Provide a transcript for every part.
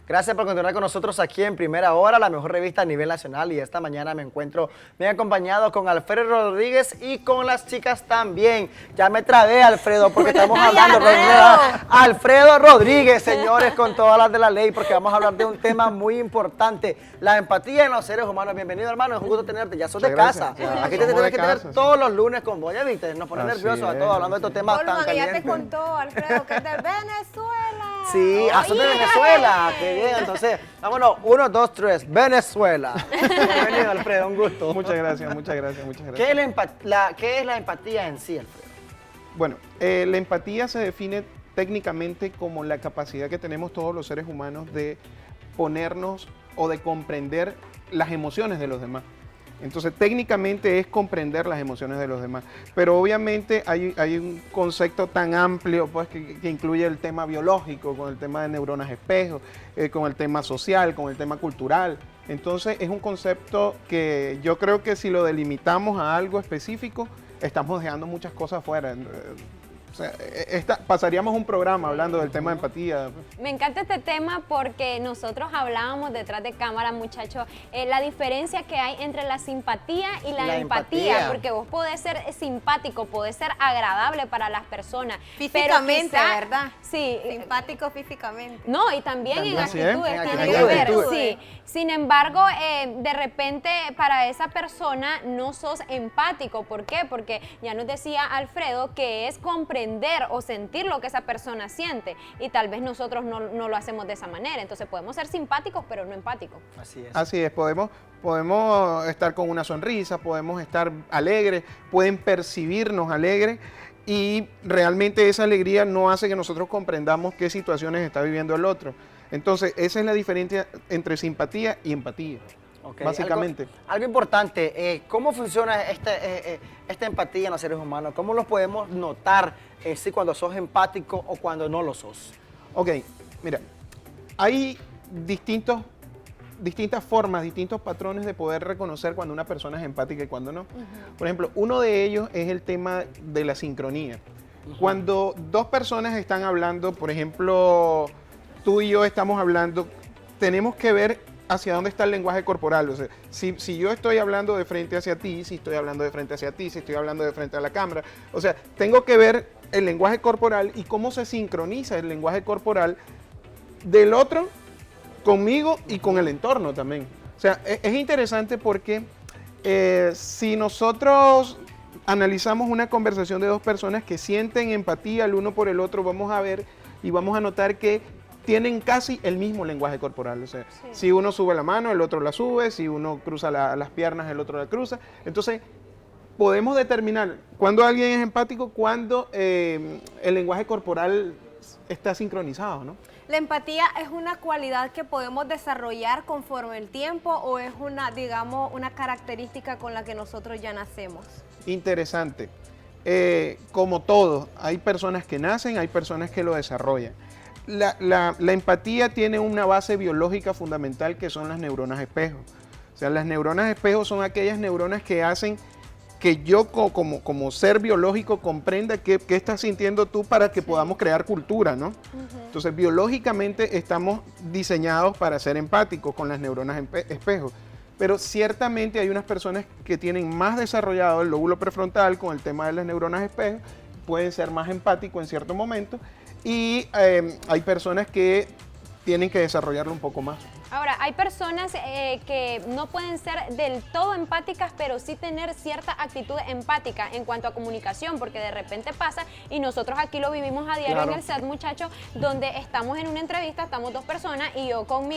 Gracias por continuar con nosotros aquí en Primera Hora, la mejor revista a nivel nacional. Y esta mañana me encuentro bien acompañado con Alfredo Rodríguez y con las chicas también. Ya me trabé, Alfredo, porque estamos hablando con Alfredo Rodríguez, señores, con todas las de la ley, porque vamos a hablar de un tema muy importante, la empatía en los seres humanos. Bienvenido, hermano, es un gusto tenerte. Ya sos de casa. Aquí te tienes que tener todos los lunes con vos. Ya viste, nos pone nerviosos a todos hablando de estos temas tan calientes. Ya te contó, Alfredo, que es de Venezuela. Sí, sos de Venezuela. Qué bien, entonces, vámonos, 1, 2, 3, Venezuela. Bienvenido, Alfredo, un gusto. Muchas gracias, muchas gracias, muchas gracias. ¿Qué es la empatía en sí, Alfredo? Bueno, la empatía se define técnicamente como la capacidad que tenemos todos los seres humanos de ponernos o de comprender las emociones de los demás. Entonces, técnicamente es comprender las emociones de los demás, pero obviamente hay un concepto tan amplio pues, que incluye el tema biológico, con el tema de neuronas espejo, con el tema social, con el tema cultural. Entonces, es un concepto que yo creo que si lo delimitamos a algo específico, estamos dejando muchas cosas fuera. O sea, pasaríamos un programa hablando del tema de empatía. Me encanta este tema porque nosotros hablábamos detrás de cámara, muchachos, la diferencia que hay entre la simpatía y la empatía. Porque vos podés ser simpático, podés ser agradable para las personas. Físicamente, pero quizá, ¿verdad? Sí. Simpático físicamente. No, y también en actitudes tiene que actitudes. ver. Sí. Sin embargo, de repente para esa persona no sos empático. ¿Por qué? Porque ya nos decía Alfredo que es comprender o sentir lo que esa persona siente, y tal vez nosotros no lo hacemos de esa manera. Entonces podemos ser simpáticos pero no empáticos. Así es. Así es, podemos estar con una sonrisa, podemos estar alegres, pueden percibirnos alegres, y realmente esa alegría no hace que nosotros comprendamos qué situaciones está viviendo el otro. Entonces esa es la diferencia entre simpatía y empatía. Okay. Básicamente. Algo importante, ¿cómo funciona esta empatía en los seres humanos? ¿Cómo los podemos notar si cuando sos empático o cuando no lo sos? Ok, mira, hay distintas formas, distintos patrones de poder reconocer cuando una persona es empática y cuando no. Por ejemplo, uno de ellos es el tema de la sincronía. Cuando dos personas están hablando, por ejemplo, tú y yo estamos hablando, tenemos que ver hacia dónde está el lenguaje corporal. O sea, si yo estoy hablando de frente hacia ti, si estoy hablando de frente hacia ti, si estoy hablando de frente a la cámara, o sea, tengo que ver el lenguaje corporal y cómo se sincroniza el lenguaje corporal del otro conmigo y con el entorno también. O sea, es interesante porque si nosotros analizamos una conversación de dos personas que sienten empatía el uno por el otro, vamos a ver y vamos a notar que tienen casi el mismo lenguaje corporal. O sea, sí. Si uno sube la mano, el otro la sube, si uno cruza las piernas, el otro la cruza. Entonces, podemos determinar cuándo alguien es empático, cuándo el lenguaje corporal está sincronizado, ¿no? ¿La empatía es una cualidad que podemos desarrollar conforme el tiempo o es digamos, una característica con la que nosotros ya nacemos? Interesante. Como todo, hay personas que nacen, hay personas que lo desarrollan. La empatía tiene una base biológica fundamental que son las neuronas espejo. O sea, las neuronas espejo son aquellas neuronas que hacen que yo como ser biológico comprenda qué estás sintiendo tú para que podamos crear cultura, ¿no? Entonces, biológicamente estamos diseñados para ser empáticos con las neuronas espejo. Pero ciertamente hay unas personas que tienen más desarrollado el lóbulo prefrontal con el tema de las neuronas espejo, pueden ser más empáticos en cierto momento, y hay personas que tienen que desarrollarlo un poco más. Ahora, hay personas que no pueden ser del todo empáticas, pero sí tener cierta actitud empática en cuanto a comunicación, porque de repente pasa, y nosotros aquí lo vivimos a diario, claro, en el set, muchachos, donde estamos en una entrevista, estamos dos personas, y yo con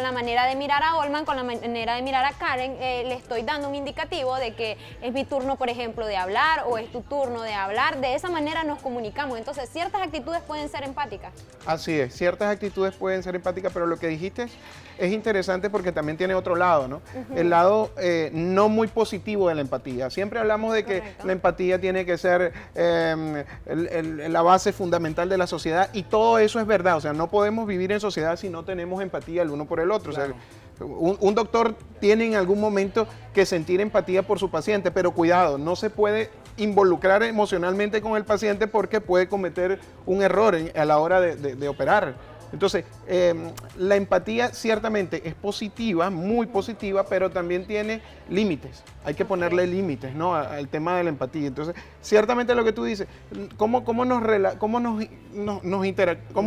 la manera de mirar a Olman, con la manera de mirar a Karen, le estoy dando un indicativo de que es mi turno, por ejemplo, de hablar, o es tu turno de hablar. De esa manera nos comunicamos. Entonces, ciertas actitudes pueden ser empáticas. Así es, ciertas actitudes pueden ser empáticas, pero lo que dijiste es interesante porque también tiene otro lado, ¿no? El lado no muy positivo de la empatía. Siempre hablamos de que la empatía tiene que ser la base fundamental de la sociedad, y todo eso es verdad. O sea, no podemos vivir en sociedad si no tenemos empatía el uno por el otro. Claro. O sea, un doctor tiene en algún momento que sentir empatía por su paciente, pero cuidado, no se puede involucrar emocionalmente con el paciente porque puede cometer un error a la hora de operar. Entonces, la empatía ciertamente es positiva, muy positiva, pero también tiene límites. Hay que ponerle límites, ¿no? Al tema de la empatía. Entonces, ciertamente lo que tú dices, cómo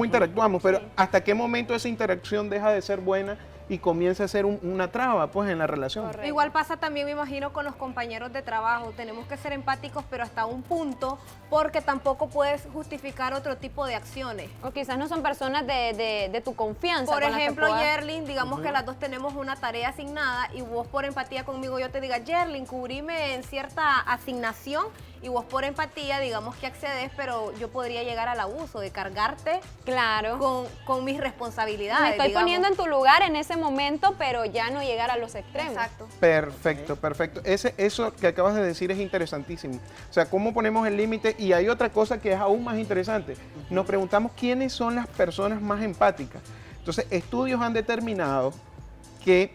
interactuamos, pero hasta qué momento esa interacción deja de ser buena y comienza a ser una traba, pues, en la relación. Correcto. Igual pasa también, me imagino, con los compañeros de trabajo. Tenemos que ser empáticos, pero hasta un punto, porque tampoco puedes justificar otro tipo de acciones. O quizás no son personas de tu confianza. Por con las que ejemplo, puedas- Yerlin, digamos que las dos tenemos una tarea asignada y vos por empatía conmigo yo te diga, Yerlin, cubrime en cierta asignación, y vos por empatía, digamos que accedes, pero yo podría llegar al abuso de cargarte Claro. con mis responsabilidades. Me estoy digamos. poniendo en tu lugar en ese momento, pero ya no llegar a los extremos. Exacto. Perfecto, perfecto. Eso que acabas de decir es interesantísimo. O sea, cómo ponemos el límite. Y hay otra cosa que es aún más interesante. Nos preguntamos quiénes son las personas más empáticas. Entonces, estudios han determinado que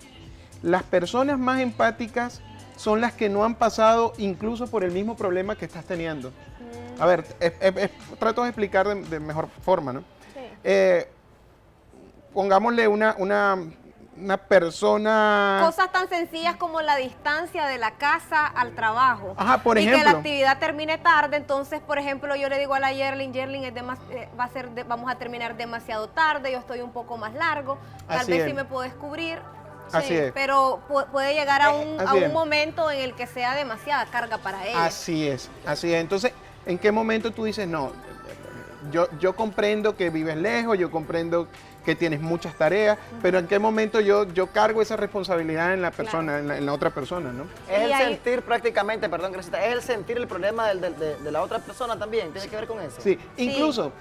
las personas más empáticas son las que no han pasado incluso por el mismo problema que estás teniendo. A ver, trato de explicar de mejor forma, ¿no? Sí. Pongámosle una persona... Cosas tan sencillas como la distancia de la casa al trabajo. Ajá, por y que ejemplo. la actividad termine tarde, entonces, por ejemplo, yo le digo a la Yerlin, vamos a terminar demasiado tarde, yo estoy un poco más largo, tal Así vez es. sí me puedes cubrir. Así es. Pero puede llegar a Así es. un momento en el que sea demasiada carga para ella. Así es, así es. Entonces, ¿en qué momento tú dices, no, yo comprendo que vives lejos, yo comprendo que tienes muchas tareas, pero ¿en qué momento yo cargo esa responsabilidad en la persona, en la otra persona, ¿no? Es Y el ahí- sentir prácticamente, perdón, Gresita, es el sentir el problema de la otra persona también, tiene que ver con eso. Sí, incluso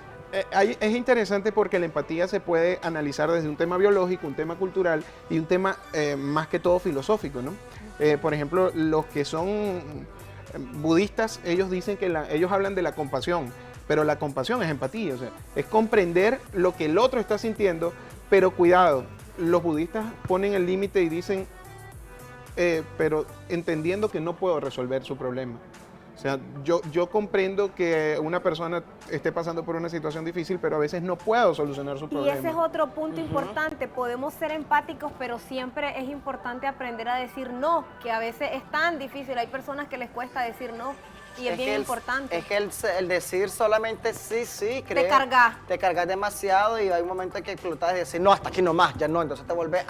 es interesante porque la empatía se puede analizar desde un tema biológico, un tema cultural y un tema más que todo filosófico, ¿no? Por ejemplo, los que son budistas, ellos dicen que ellos hablan de la compasión, pero la compasión es empatía, o sea, es comprender lo que el otro está sintiendo, pero cuidado, los budistas ponen el límite y dicen, pero entendiendo que no puedo resolver su problema. O sea, yo comprendo que una persona esté pasando por una situación difícil, pero a veces no puedo solucionar su Y problema. ese es otro punto importante, podemos ser empáticos, pero siempre es importante aprender a decir no, que a veces es tan difícil, hay personas que les cuesta decir no, y es bien importante. Es que el decir solamente sí, Te cargas. Te cargas demasiado y hay un momento en que explotas y decir, no, hasta aquí nomás, ya no. Entonces te vuelves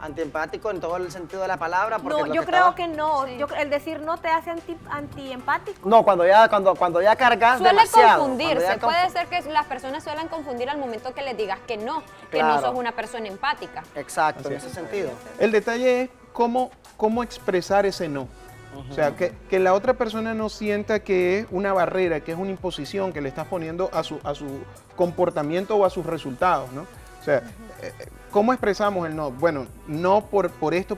antiempático en todo el sentido de la palabra. Porque No, lo yo que creo estaba- que no. El decir no te hace antiempático. No, cuando ya cargas Suele demasiado. confundirse, cuando ya puede ser que las personas suelen confundir al momento que les digas que no Claro. sos una persona empática. Exacto, Así en es. ese sentido. El detalle es cómo expresar ese no. O sea, que la otra persona no sienta que es una barrera, que es una imposición que le estás poniendo a su comportamiento o a sus resultados, ¿no? O sea, ¿cómo expresamos el no? Bueno, no por esto,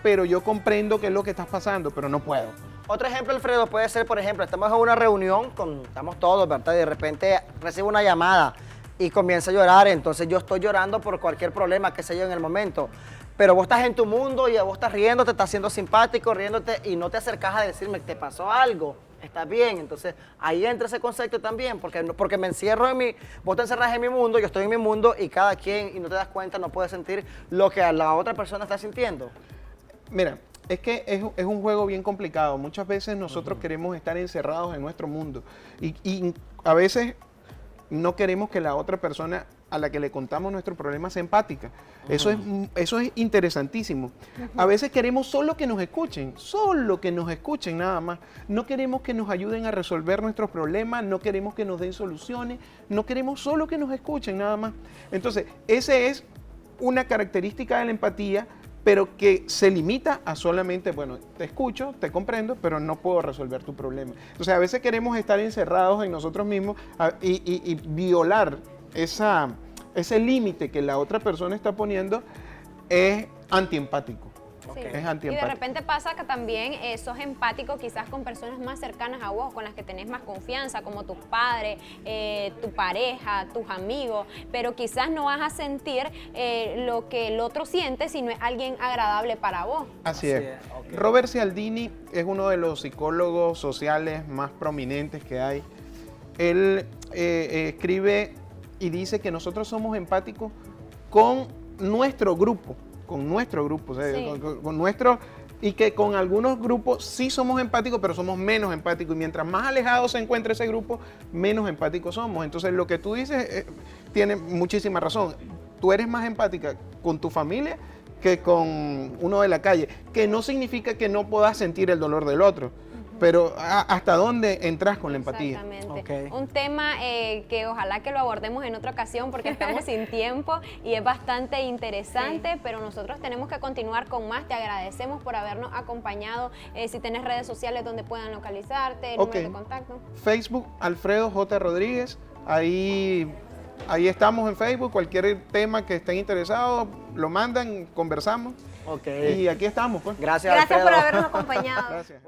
pero yo comprendo qué es lo que estás pasando, pero no puedo. Otro ejemplo, Alfredo, puede ser, por ejemplo, estamos en una reunión, estamos todos, ¿verdad? Y de repente recibo una llamada y comienza a llorar, entonces yo estoy llorando por cualquier problema que sé yo en el momento. Pero vos estás en tu mundo y vos estás riéndote, estás siendo simpático, riéndote y no te acercas a decirme que te pasó algo, estás bien. Entonces ahí entra ese concepto también, porque me encierro vos te encerras en mi mundo, yo estoy en mi mundo y cada quien, y no te das cuenta, no puede sentir lo que a la otra persona está sintiendo. Mira, es que es un juego bien complicado. Muchas veces nosotros queremos estar encerrados en nuestro mundo y a veces no queremos que la otra persona a la que le contamos nuestro problema sea empática. Eso es interesantísimo. A veces queremos solo que nos escuchen nada más. No queremos que nos ayuden a resolver nuestros problemas, no queremos que nos den soluciones, no queremos solo que nos escuchen nada más. Entonces, esa es una característica de la empatía, pero que se limita a solamente, bueno, te escucho, te comprendo, pero no puedo resolver tu problema. Entonces, a veces queremos estar encerrados en nosotros mismos y violar ese límite que la otra persona está poniendo es antiempático. Sí. Es Y de antiempático. repente pasa que también sos empático quizás con personas más cercanas a vos, con las que tenés más confianza, como tus padres, tu pareja, tus amigos, pero quizás no vas a sentir lo que el otro siente si no es alguien agradable para vos. Así es. ok. Robert Cialdini es uno de los psicólogos sociales más prominentes que hay. Él escribe y dice que nosotros somos empáticos con nuestro grupo, o sea, Sí. con nuestro, y que con algunos grupos sí somos empáticos, pero somos menos empáticos, y mientras más alejado se encuentre ese grupo, menos empáticos somos. Entonces, lo que tú dices tiene muchísima razón. Tú eres más empática con tu familia que con uno de la calle, que no significa que no puedas sentir el dolor del otro, pero ¿hasta dónde entras con la empatía? Exactamente. Ok. Un tema que ojalá que lo abordemos en otra ocasión porque estamos sin tiempo y es bastante interesante, Sí. pero nosotros tenemos que continuar con más. Te agradecemos por habernos acompañado. Si tienes redes sociales donde puedan localizarte, Ok. número de contacto. Facebook, Alfredo J. Rodríguez, ahí estamos en Facebook, cualquier tema que estén interesados, lo mandan, conversamos, Ok. y aquí estamos, pues. Gracias, Gracias por Alfredo. habernos acompañado. Gracias.